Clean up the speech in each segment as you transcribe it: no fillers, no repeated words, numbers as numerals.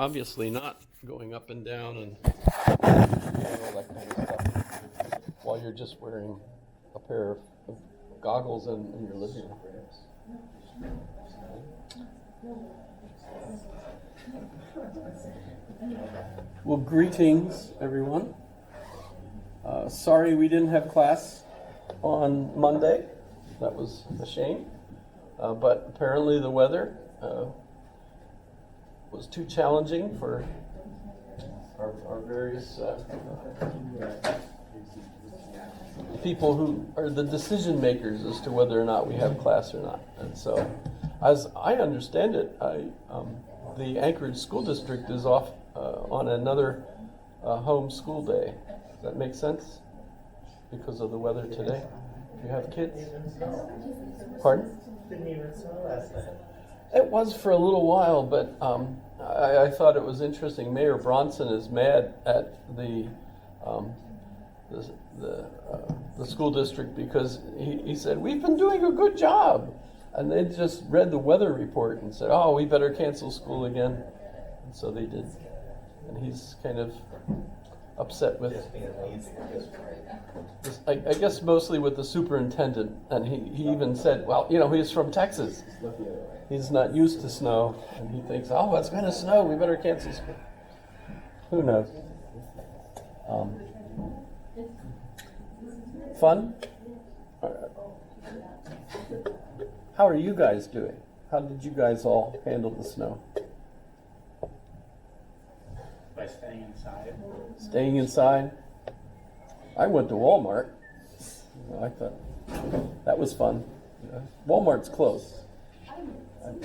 obviously not going up and down and all that kind of stuff while you're just wearing a pair of goggles in your living room. Well, greetings, everyone. Sorry we didn't have class on Monday. That was a shame. But apparently the weather was too challenging for our various people who are the decision makers as to whether or not we have class or not. And so, as I understand it, the Anchorage School District is off on another home school day. Does that make sense? Because of the weather today? If you have kids? Pardon? Didn't even snow last night. It was for a little while, but I thought it was interesting. Mayor Bronson is mad at the school district because he said, we've been doing a good job. And they just read the weather report and said, oh, we better cancel school again. And so they did. And he's kind of upset with, I guess mostly with the superintendent. And he even said, well, he's from Texas. He's not used to snow. And he thinks, oh, it's going to snow. We better cancel school. Who knows? Fun? How are you guys doing? How did you guys all handle the snow? By staying inside. Staying inside? I went to Walmart. I thought that was fun. Walmart's close.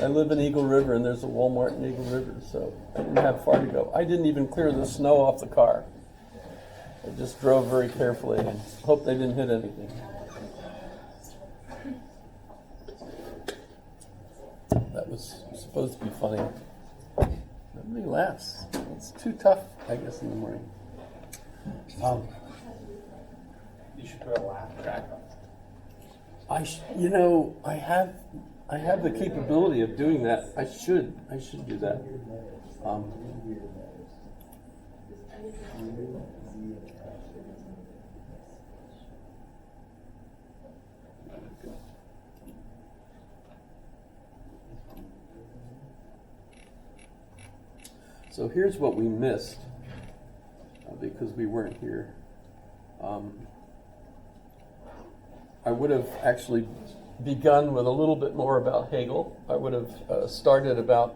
I live in Eagle River, and there's a Walmart in Eagle River, so I didn't have far to go. I didn't even clear the snow off the car. I just drove very carefully and hoped they didn't hit anything. That was supposed to be funny. Nobody laughs. It's too tough, I guess, in the morning. You should put a laugh track on. I have the capability of doing that. I should do that. So here's what we missed because we weren't here. I would have actually begun with a little bit more about Hegel. I would have started about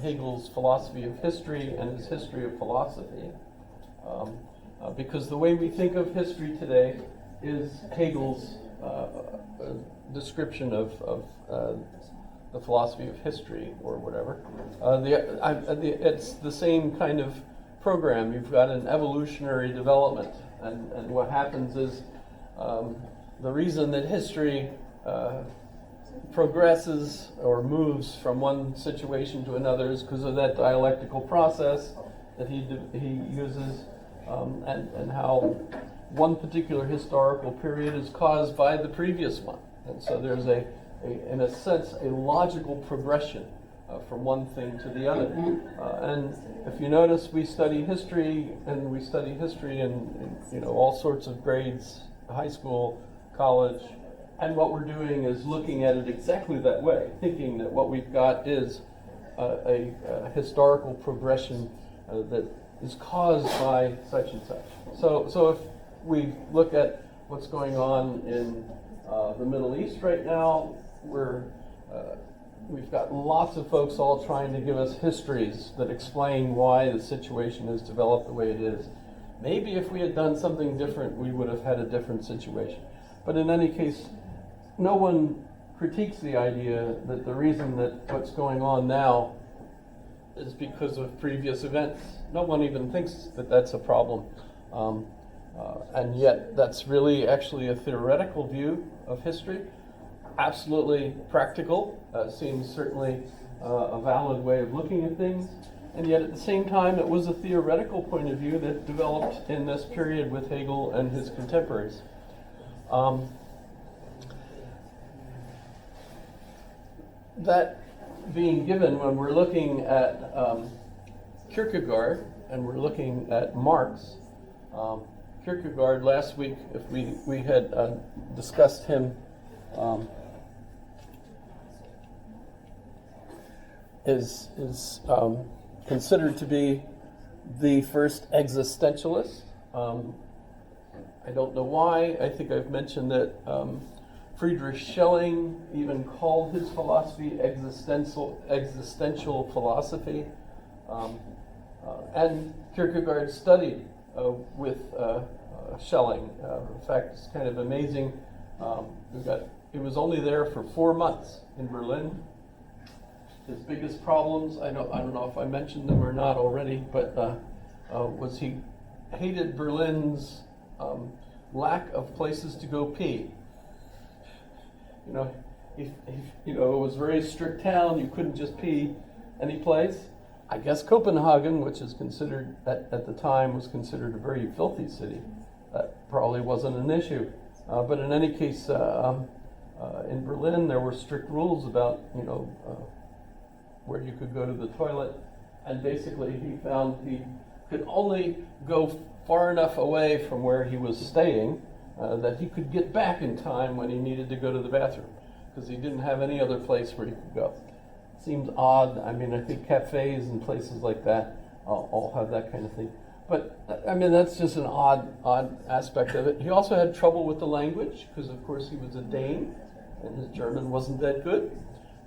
Hegel's philosophy of history and his history of philosophy. Because the way we think of history today is Hegel's description of the philosophy of history or whatever. It's the same kind of program. You've got an evolutionary development, and what happens is the reason that history progresses or moves from one situation to another is because of that dialectical process that he uses, and how one particular historical period is caused by the previous one. And so there's in a sense, a logical progression from one thing to the other. And if you notice, we study history in all sorts of grades, high school, college, and what we're doing is looking at it exactly that way, thinking that what we've got is a historical progression that is caused by such and such. So if we look at what's going on in the Middle East right now, we've got lots of folks all trying to give us histories that explain why the situation has developed the way it is. Maybe if we had done something different, we would have had a different situation. But in any case, no one critiques the idea that the reason that what's going on now is because of previous events. No one even thinks that that's a problem. And yet that's really actually a theoretical view of history. Absolutely practical, seems certainly a valid way of looking at things, and yet at the same time it was a theoretical point of view that developed in this period with Hegel and his contemporaries. That being given, when we're looking at Kierkegaard, and we're looking at Marx. Kierkegaard, last week, if we had discussed him, is considered to be the first existentialist. I don't know why. I think I've mentioned that Friedrich Schelling even called his philosophy existential philosophy. And Kierkegaard studied with Schelling. In fact, it's kind of amazing. He was only there for 4 months in Berlin. His biggest problems, I don't know if I mentioned them or not already, but was he hated Berlin's lack of places to go pee. It was a very strict town. You couldn't just pee any place. I guess Copenhagen, which is considered at the time was considered a very filthy city, that probably wasn't an issue. But in any case, in Berlin there were strict rules about where you could go to the toilet, and basically he found he could only go far enough away from where he was staying that he could get back in time when he needed to go to the bathroom, because he didn't have any other place where he could go. Seems odd. I mean, I think cafes and places like that all have that kind of thing. But I mean, that's just an odd aspect of it. He also had trouble with the language, because of course he was a Dane and his German wasn't that good.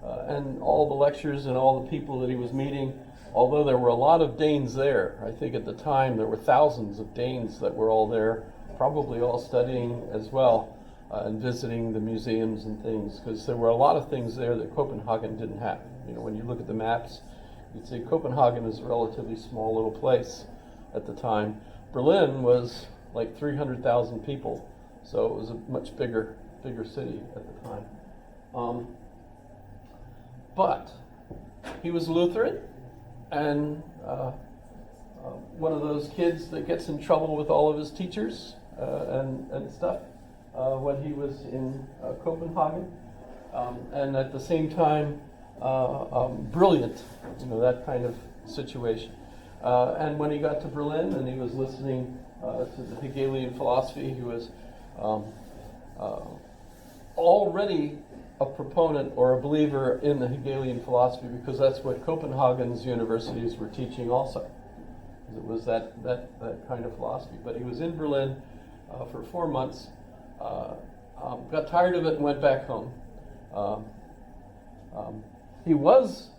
And all the lectures and all the people that he was meeting, although there were a lot of Danes there, I think at the time there were thousands of Danes that were all there, probably all studying as well, and visiting the museums and things, because there were a lot of things there that Copenhagen didn't have. When you look at the maps, you'd see Copenhagen is a relatively small little place at the time. Berlin was like 300,000 people, so it was a much bigger city at the time. But he was Lutheran, and one of those kids that gets in trouble with all of his teachers and stuff when he was in Copenhagen, and at the same time brilliant, that kind of situation. And when he got to Berlin and he was listening to the Hegelian philosophy, he was already a proponent or a believer in the Hegelian philosophy, because that's what Copenhagen's universities were teaching also. It was that kind of philosophy. But he was in Berlin for 4 months, got tired of it and went back home. He was,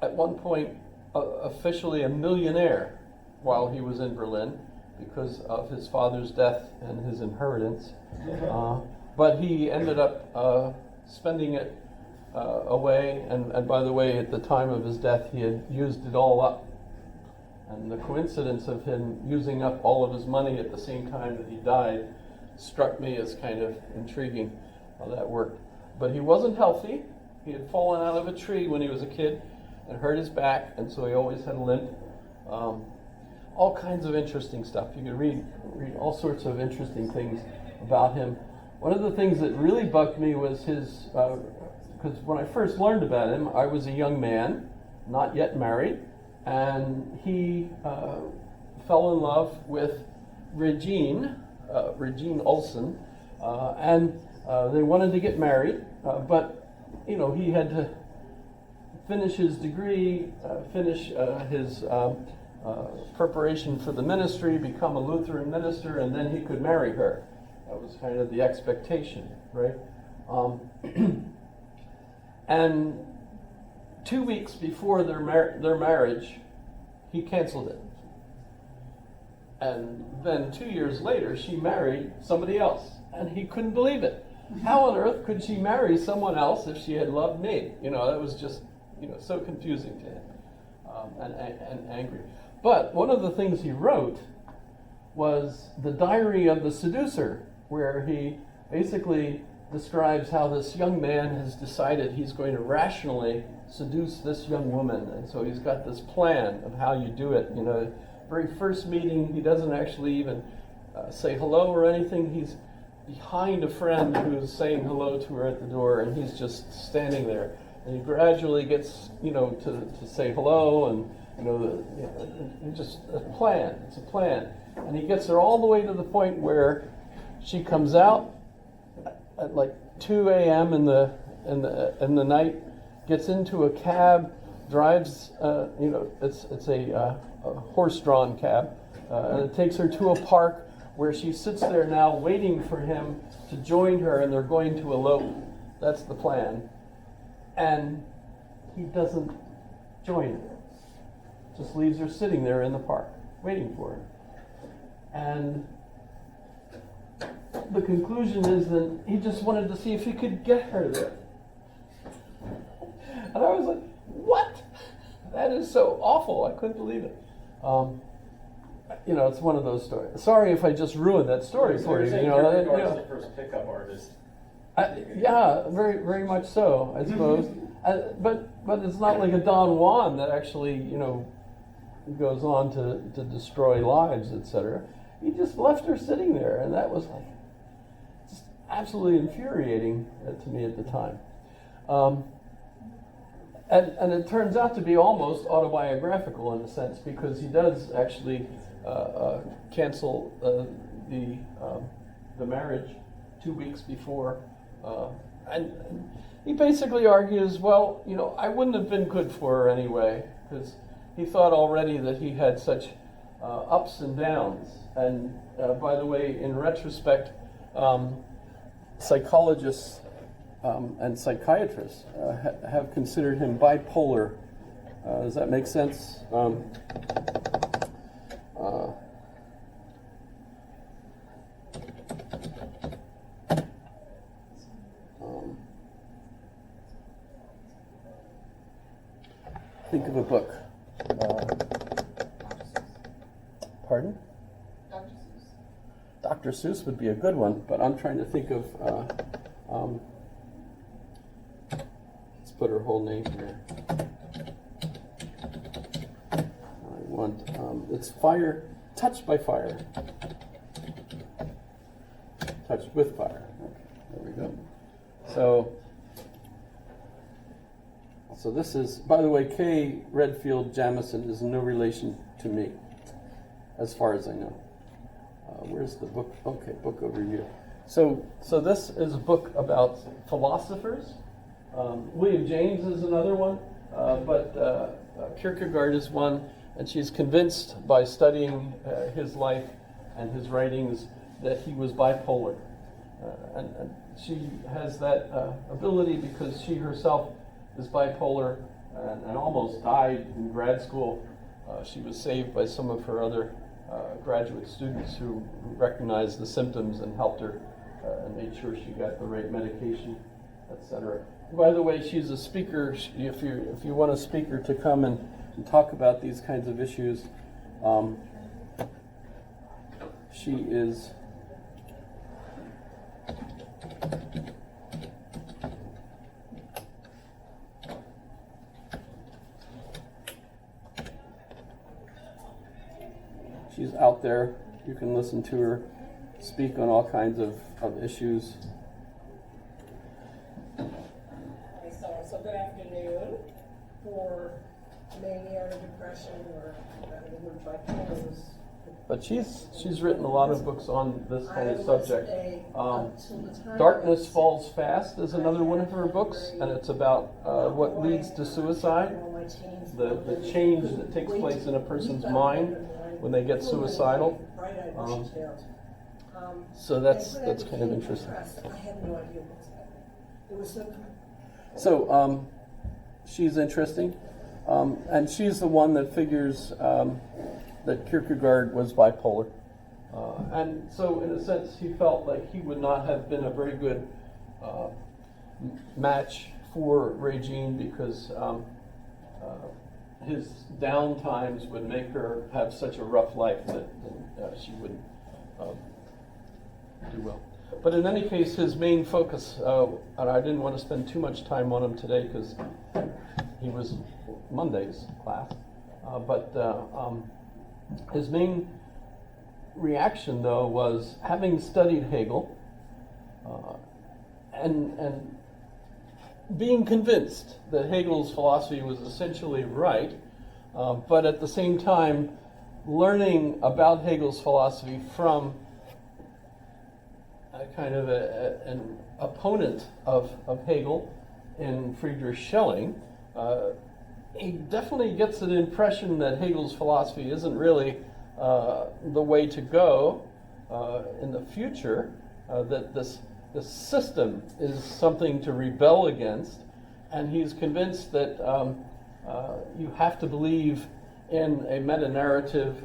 at one point, officially a millionaire while he was in Berlin because of his father's death and his inheritance. But he ended up spending it away, and by the way, at the time of his death, he had used it all up. And the coincidence of him using up all of his money at the same time that he died struck me as kind of intriguing how that worked. But he wasn't healthy. He had fallen out of a tree when he was a kid and hurt his back, and so he always had a limp. All kinds of interesting stuff. You can read all sorts of interesting things about him. One of the things that really bugged me was his, because when I first learned about him, I was a young man, not yet married, and he fell in love with Regine Olsen, and they wanted to get married, but he had to finish his degree, finish his preparation for the ministry, become a Lutheran minister, and then he could marry her. That was kind of the expectation, right? And 2 weeks before their marriage, he canceled it. And then 2 years later, she married somebody else, and he couldn't believe it. How on earth could she marry someone else if she had loved me? That was just, so confusing to him, and angry. But one of the things he wrote was The Diary of the Seducer, where he basically describes how this young man has decided he's going to rationally seduce this young woman. And so he's got this plan of how you do it. Very first meeting, he doesn't actually even say hello or anything. He's behind a friend who's saying hello to her at the door, and he's just standing there. And he gradually gets, to say hello, just a plan. It's a plan. And he gets her all the way to the point where she comes out at like 2 a.m. in the night, gets into a cab, drives. It's a horse-drawn cab, and it takes her to a park where she sits there now waiting for him to join her, and they're going to elope. That's the plan. And he doesn't join her. Just leaves her sitting there in the park, waiting for her. And the conclusion is that he just wanted to see if he could get her there. And I was like, what? That is so awful. I couldn't believe it. It's one of those stories. Sorry if I just ruined that story for you. Kierkegaard's the first pickup artist. Yeah, very, very much so, I suppose. But it's not like a Don Juan that actually, goes on to destroy lives, etc. He just left her sitting there, and that was like just absolutely infuriating to me at the time. And it turns out to be almost autobiographical in a sense, because he does actually cancel the marriage 2 weeks before, and he basically argues, well, I wouldn't have been good for her anyway, because he thought already that he had such ups and downs. And by the way, in retrospect, psychologists and psychiatrists have considered him bipolar. Does that make sense? Think of a book. Pardon? Dr. Seuss would be a good one, but I'm trying to think of. Let's put her whole name here. I want. It's Fire, Touched by Fire. Touched with Fire. Okay, there we go. So this is, by the way, Kay Redfield Jamison is no relation to me, as far as I know. Where's the book? Okay, book overview. So this is a book about philosophers. William James is another one, but Kierkegaard is one, and she's convinced by studying his life and his writings that he was bipolar. And she has that ability because she herself is bipolar and almost died in grad school. She was saved by some of her other graduate students who recognized the symptoms and helped her and made sure she got the right medication, etc. By the way, she's a speaker. If you want a speaker to come and talk about these kinds of issues, she is. She's out there. You can listen to her speak on all kinds of issues. So good afternoon. For mania or depression or bipolar. But she's written a lot of books on this kind of subject. Darkness Falls Fast is another one of her books, and it's about what leads to suicide, the change that takes place in a person's mind when they get suicidal. So that's kind of interesting. I had no idea what was happening. It was so. So she's interesting, and she's the one that figures that Kierkegaard was bipolar. And so in a sense, he felt like he would not have been a very good match for Regine because his down times would make her have such a rough life that she wouldn't do well. But in any case, his main focus, and I didn't want to spend too much time on him today because he was Monday's class, but his main reaction, though, was having studied Hegel and being convinced that Hegel's philosophy was essentially right, But at the same time, learning about Hegel's philosophy from a kind of an opponent of Hegel in Friedrich Schelling, he definitely gets an impression that Hegel's philosophy isn't really the way to go in the future, that this system is something to rebel against, and he's convinced that you have to believe in a meta-narrative